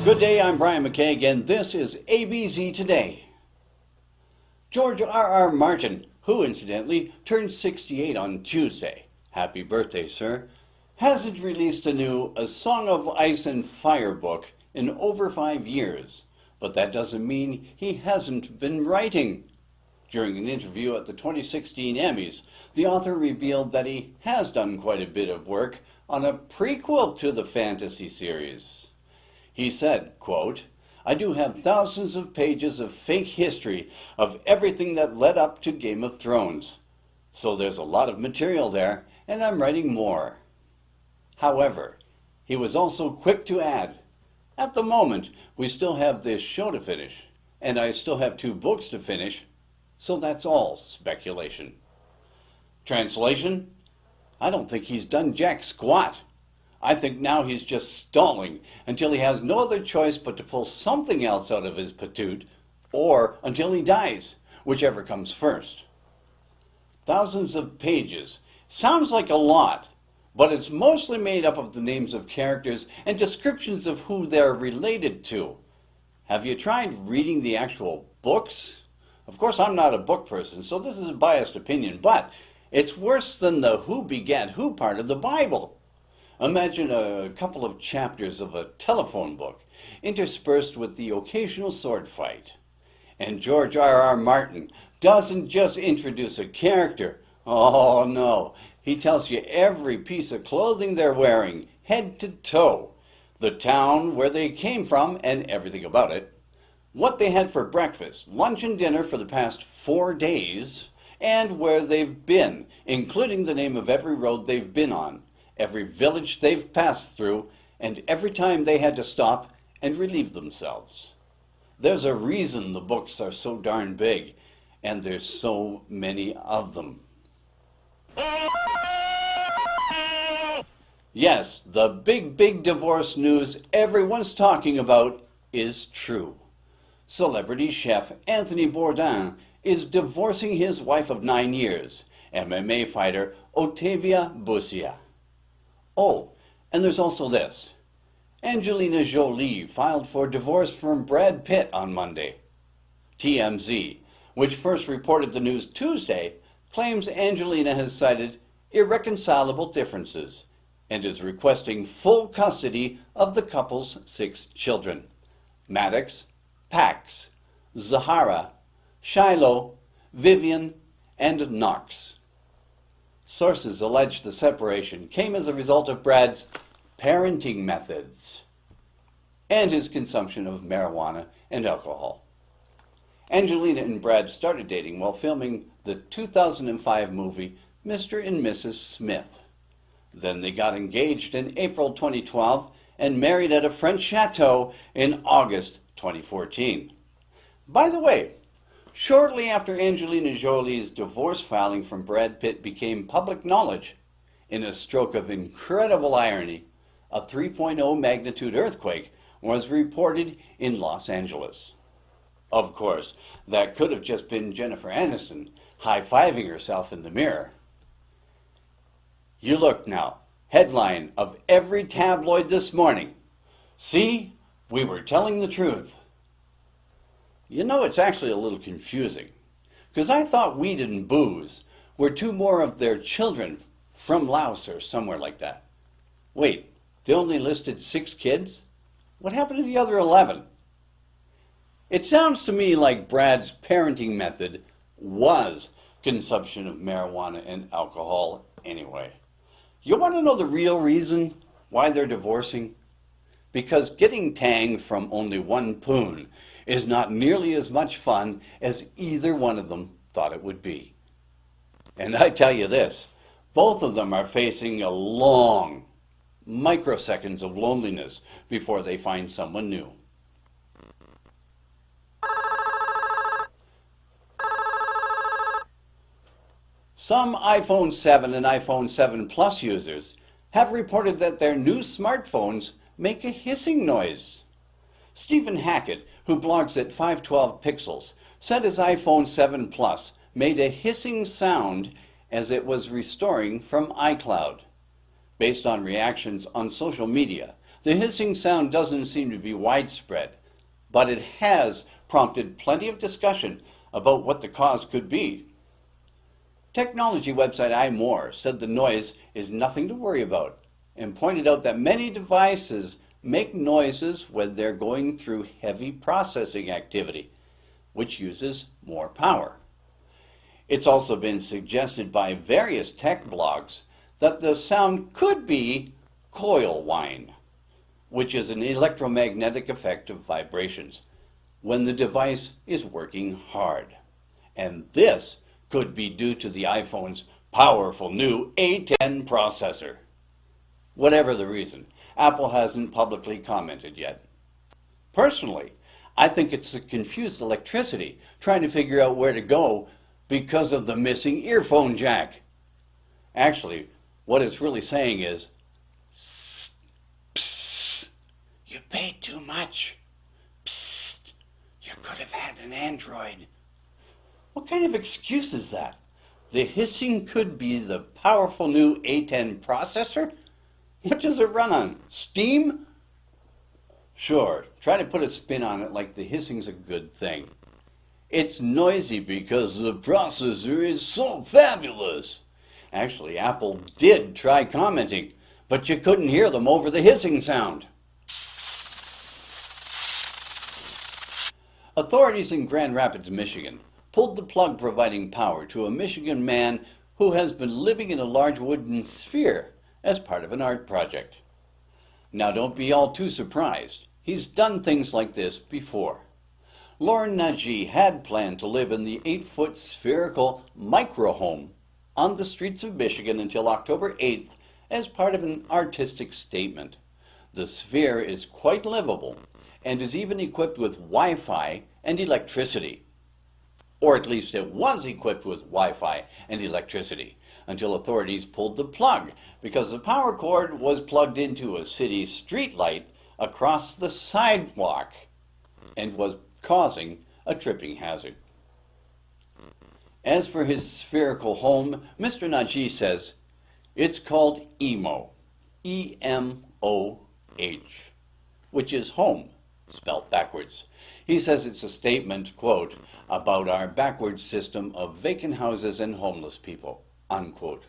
Good day, I'm Brian McKaig, and this is ABZToday. George R.R. Martin, who incidentally turned 68 on Tuesday, happy birthday, sir, hasn't released a new A Song of Ice and Fire book in over 5 years, but that doesn't mean he hasn't been writing. During an interview at the 2016 Emmys, the author revealed that he has done quite a bit of work on a prequel to the fantasy series. He said, quote, "I do have thousands of pages of fake history of everything that led up to Game of Thrones. So there's a lot of material there, and I'm writing more." However, he was also quick to add, "At the moment, we still have this show to finish, and I still have 2 books to finish, so that's all speculation." Translation? I don't think he's done jack squat. I think now he's just stalling until he has no other choice but to pull something else out of his patoot, or until he dies, whichever comes first. Thousands of pages sounds like a lot, but it's mostly made up of the names of characters and descriptions of who they're related to. Have you tried reading the actual books? Of course, I'm not a book person, so this is a biased opinion, but it's worse than the who begat who part of the Bible. Imagine a couple of chapters of a telephone book interspersed with the occasional sword fight. And George R.R. Martin doesn't just introduce a character. Oh no, he tells you every piece of clothing they're wearing, head to toe, the town where they came from and everything about it, what they had for breakfast, lunch and dinner for the past 4 days, and where they've been, including the name of every road they've been on, every village they've passed through, and every time they had to stop and relieve themselves. There's a reason the books are so darn big, and there's so many of them. Yes, the big divorce news everyone's talking about is true. Celebrity chef Anthony Bourdain is divorcing his wife of 9 years, MMA fighter Otavia Busia. Oh, and there's also this. Angelina Jolie filed for divorce from Brad Pitt on Monday. TMZ, which first reported the news Tuesday, claims Angelina has cited irreconcilable differences and is requesting full custody of the couple's 6 children: Maddox, Pax, Zahara, Shiloh, Vivian, and Knox. Sources allege the separation came as a result of Brad's parenting methods and his consumption of marijuana and alcohol. Angelina and Brad started dating while filming the 2005 movie Mr. and Mrs. Smith. Then they got engaged in April 2012 and married at a French chateau in August 2014. By the way, shortly after Angelina Jolie's divorce filing from Brad Pitt became public knowledge, in a stroke of incredible irony, a 3.0 magnitude earthquake was reported in Los Angeles. Of course, that could have just been Jennifer Aniston high-fiving herself in the mirror. You look now, headline of every tabloid this morning. See, we were telling the truth. You know, it's actually a little confusing, because I thought weed and booze were 2 more of their children from Laos or somewhere like that. Wait, they only listed 6 kids? What happened to the other 11? It sounds to me like Brad's parenting method was consumption of marijuana and alcohol anyway. You want to know the real reason why they're divorcing? Because getting tang from only 1 poon is not nearly as much fun as either one of them thought it would be. And I tell you this, both of them are facing a long microseconds of loneliness before they find someone new. Some iPhone 7 and iPhone 7 Plus users have reported that their new smartphones make a hissing noise. Stephen Hackett, who blogs at 512 Pixels, said his iPhone 7 Plus made a hissing sound as it was restoring from iCloud. Based on reactions on social media, The hissing sound doesn't seem to be widespread, but it has prompted plenty of discussion about what the cause could be. Technology website iMore said the noise is nothing to worry about and pointed out that many devices make noises when they're going through heavy processing activity, which uses more power. It's also been suggested by various tech blogs that the sound could be coil whine, which is an electromagnetic effect of vibrations when the device is working hard. And this could be due to the iPhone's powerful new A10 processor. Whatever the reason, Apple hasn't publicly commented yet. Personally, I think it's the confused electricity trying to figure out where to go because of the missing earphone jack. Actually, what it's really saying is, psst, psst, you paid too much. Psst, you could have had an Android. What kind of excuse is that? The hissing could be the powerful new A10 processor? What does it run on? Steam? Sure, try to put a spin on it like the hissing's a good thing. It's noisy because the processor is so fabulous. Actually, Apple did try commenting, but you couldn't hear them over the hissing sound. Authorities in Grand Rapids, Michigan pulled the plug providing power to a Michigan man who has been living in a large wooden sphere as part of an art project. Now don't be all too surprised. He's done things like this before. Lauren Nagy had planned to live in the 8-foot spherical micro-home on the streets of Michigan until October 8th as part of an artistic statement. The sphere is quite livable and is even equipped with Wi-Fi and electricity. Or at least it was equipped with Wi-Fi and electricity until authorities pulled the plug because the power cord was plugged into a city street light across the sidewalk and was causing a tripping hazard. As for his spherical home, Mr. Nagy says it's called EMOH, E-M-O-H, which is home, spelt backwards. He says it's a statement, quote, about our backwards system of vacant houses and homeless people, unquote.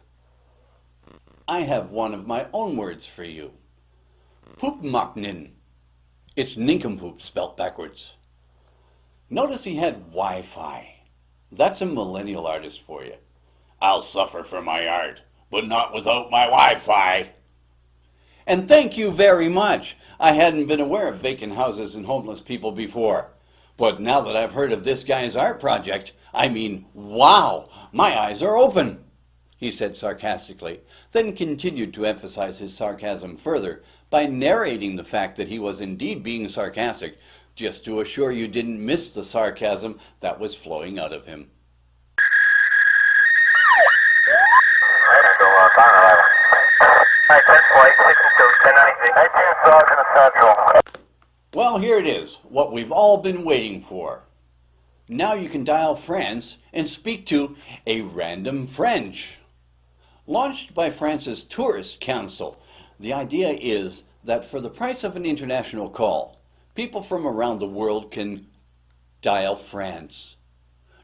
I have one of my own words for you. Poopmaknin. It's nincompoop spelt backwards. Notice he had Wi-Fi. That's a millennial artist for you. I'll suffer for my art, but not without my Wi-Fi. And thank you very much. I hadn't been aware of vacant houses and homeless people before. But now that I've heard of this guy's art project, I mean, wow, my eyes are open, he said sarcastically, then continued to emphasize his sarcasm further by narrating the fact that he was indeed being sarcastic, just to assure you didn't miss the sarcasm that was flowing out of him. Well, here it is, what we've all been waiting for. Now you can dial France and speak to a random French. Launched by France's Tourist Council, the idea is that for the price of an international call, people from around the world can dial France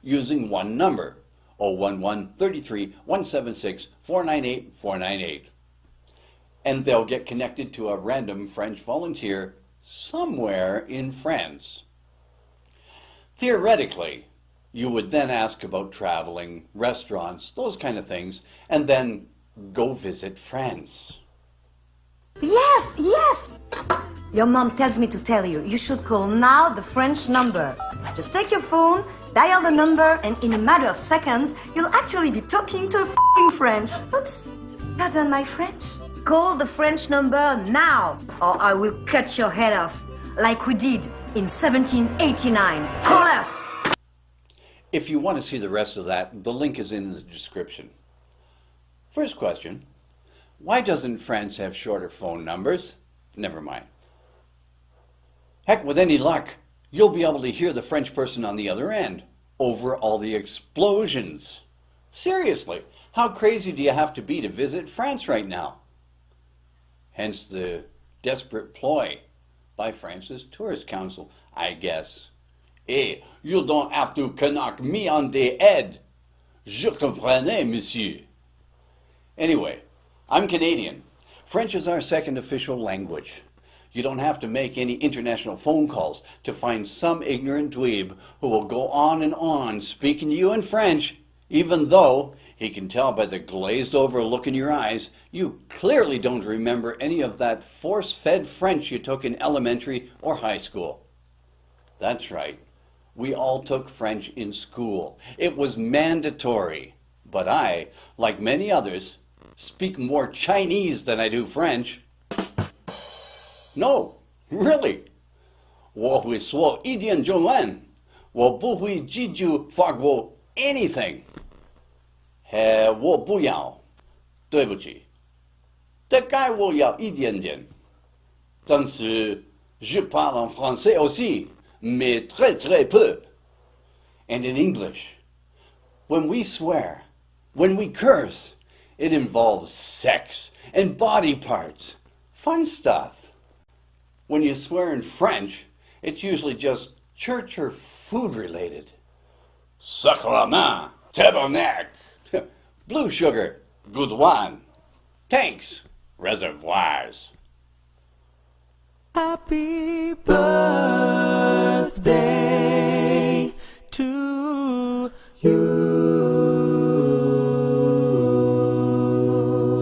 using one number, 011-33-176-498-498. And they'll get connected to a random French volunteer somewhere in France. Theoretically, you would then ask about traveling, restaurants, those kind of things, and then go visit France. Yes, yes! Your mom tells me to tell you, you should call now the French number. Just take your phone, dial the number, and in a matter of seconds, you'll actually be talking to a f***ing French. Oops, not done my French. Call the French number now, or I will cut your head off, like we did in 1789. Call us! If you want to see the rest of that, the link is in the description. First question, why doesn't France have shorter phone numbers? Never mind. Heck, with any luck, you'll be able to hear the French person on the other end over all the explosions. Seriously, how crazy do you have to be to visit France right now? Hence the desperate ploy by France's Tourist Council, I guess. Hey, you don't have to knock me on the head. Je comprenais, monsieur. Anyway, I'm Canadian. French is our second official language. You don't have to make any international phone calls to find some ignorant dweeb who will go on speaking to you in French, even though he can tell by the glazed over look in your eyes you clearly don't remember any of that force-fed French you took in elementary or high school. That's right. We all took French in school. It was mandatory. But I, like many others, speak more Chinese than I do French. No, really. 我会说一点中文，我不会记住法国 anything. 我不要，对不起。大概我要一点点，但是 je parle en français aussi, mais très très peu. And in English, when we swear, when we curse, it involves sex and body parts, fun stuff. When you swear in French, it's usually just church or food related. Sacrament, tabernacle, blue sugar, good one, tanks, reservoirs. Happy birthday to you.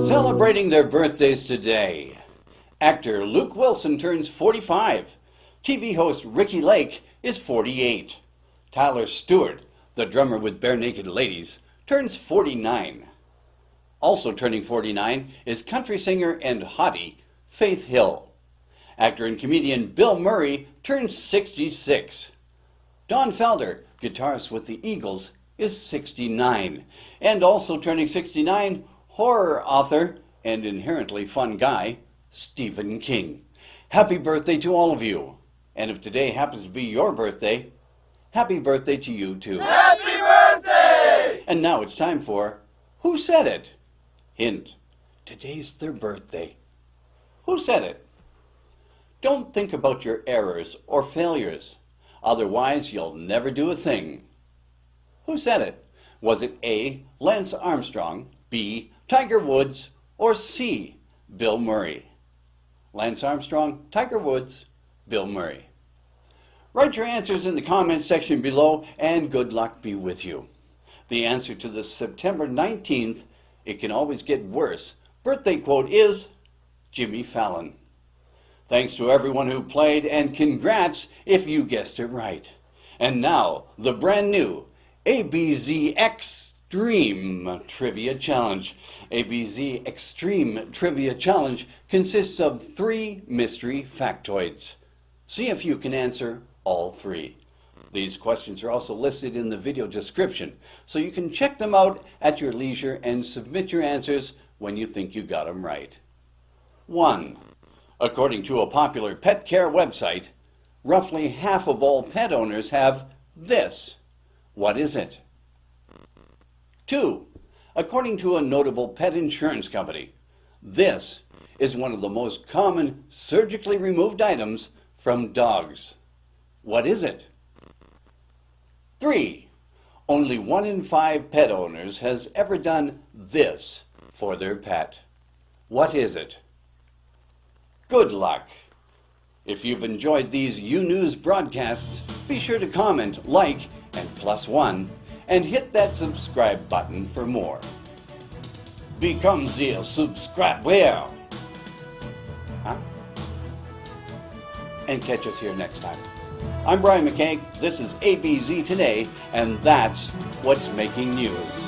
Celebrating their birthdays today. Actor Luke Wilson turns 45. TV host Ricky Lake is 48. Tyler Stewart, the drummer with Bare Naked Ladies, turns 49. Also turning 49 is country singer and hottie Faith Hill. Actor and comedian Bill Murray turns 66. Don Felder, guitarist with the Eagles, is 69. And also turning 69, horror author and inherently fun guy, Stephen King. Happy birthday to all of you. And if today happens to be your birthday, happy birthday to you too. Happy birthday! And now it's time for Who Said It? Hint, today's their birthday. Who said it? Don't think about your errors or failures. Otherwise, you'll never do a thing. Who said it? Was it A, Lance Armstrong, B, Tiger Woods, or C, Bill Murray? Lance Armstrong, Tiger Woods, Bill Murray. Write your answers in the comments section below, and good luck be with you. The answer to the September 19th, it can always get worse, birthday quote is Jimmy Fallon. Thanks to everyone who played, and congrats if you guessed it right. And now, the brand new ABZX-Treme Trivia Challenge. ABZX-Treme Trivia Challenge consists of 3 mystery factoids. See if you can answer all 3. These questions are also listed in the video description, so you can check them out at your leisure and submit your answers when you think you got them right. 1. According to a popular pet care website, roughly half of all pet owners have this. What is it? 2. According to a notable pet insurance company, this is one of the most common surgically removed items from dogs. What is it? 3. Only 1 in 5 pet owners has ever done this for their pet. What is it? Good luck! If you've enjoyed these YouNEWS broadcasts, be sure to comment, like, and +1, and hit that subscribe button for more. Become the subscriber! Huh? And catch us here next time. I'm Brian McKaig, this is ABZToday, and that's what's making news.